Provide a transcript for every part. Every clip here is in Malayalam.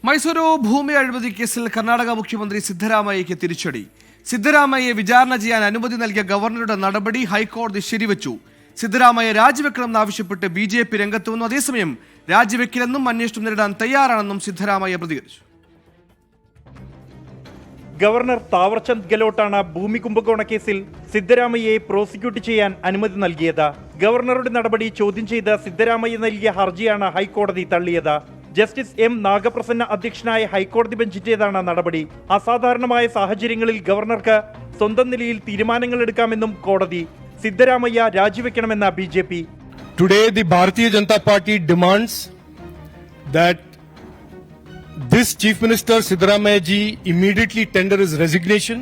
മൈസൂരു ഭൂമി അഴിമതി കേസിൽ കർണാടക മുഖ്യമന്ത്രി സിദ്ധരാമയ്യയ്ക്ക് തിരിച്ചടി. സിദ്ധരാമയ്യയെ വിചാരണ ചെയ്യാൻ അനുമതി നൽകിയ ഗവർണറുടെ നടപടി ഹൈക്കോടതി ശരിവച്ചു. സിദ്ധരാമയ്യ രാജിവെക്കണമെന്നാവശ്യപ്പെട്ട് BJP രംഗത്ത് വന്നു. അതേസമയം രാജിവെക്കില്ലെന്നും അന്വേഷണം നേരിടാൻ തയ്യാറാണെന്നും സിദ്ധരാമയ്യ പ്രതികരിച്ചു. ഗവർണർ താവർചന്ദ് ഗെലോട്ടാണ് ഭൂമി കുംഭകോണ കേസിൽ സിദ്ധരാമയ്യയെ പ്രോസിക്യൂട്ട് ചെയ്യാൻ അനുമതി നൽകിയത്. ഗവർണറുടെ നടപടി ചോദ്യം ചെയ്ത് സിദ്ധരാമയ്യ നൽകിയ ഹർജിയാണ് ഹൈക്കോടതി തള്ളിയത്. Justice M. നാഗപ്രസന്ന അധ്യക്ഷനായ ഹൈക്കോടതി ബെഞ്ചിന്റേതാണ് നടപടി. അസാധാരണമായ സാഹചര്യങ്ങളിൽ ഗവർണർക്ക് സ്വന്തം നിലയിൽ തീരുമാനങ്ങൾ എടുക്കാമെന്നും കോടതി. Siddaramaiah രാജിവെക്കണമെന്ന BJP. Today the Bharatiya Janata Party demands that this Chief Minister Siddaramaiah ji immediately tender his resignation.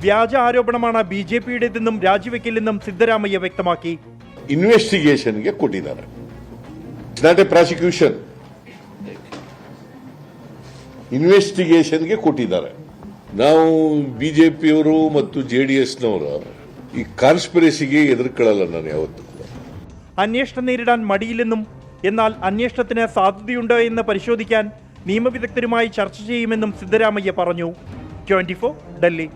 വ്യാജ ആരോപണമാണ് BJP-യുടേതെന്നും രാജിവെക്കില്ലെന്നും സിദ്ധരാമയ്യ വ്യക്തമാക്കി. ഇൻവെസ്റ്റിഗേഷನ್ಗೆ ಕೊಟ್ಟಿದ್ದಾರೆ. It's not a prosecution. ಇನ್ವೆಸ್ಟಿಗೇಷನ್ಗೆ ಕೊಟ್ಟಿದ್ದಾರೆ. ನಾವು BJP-ಯವರು ಮತ್ತು JDS-ನವರು ಈ ಕಾನ್ಸ್ಪಿರಸಿಗೆ ಎದುರುಕೊಳ್ಳಲ್ಲ ನಾನು ಯಾವತ್ತೂ. അന്വേഷണം നേരിടാൻ മടിയില്ലെന്നും എന്നാൽ അന്വേഷണത്തിന് സാധ്യതയുണ്ടോ എന്ന് പരിശോധിക്കാൻ നിയമവിദഗ്ധരുമായി ചർച്ച ചെയ്യുമെന്നും സിദ്ധരാമയ്യ പറഞ്ഞു. 24 ഡൽഹി.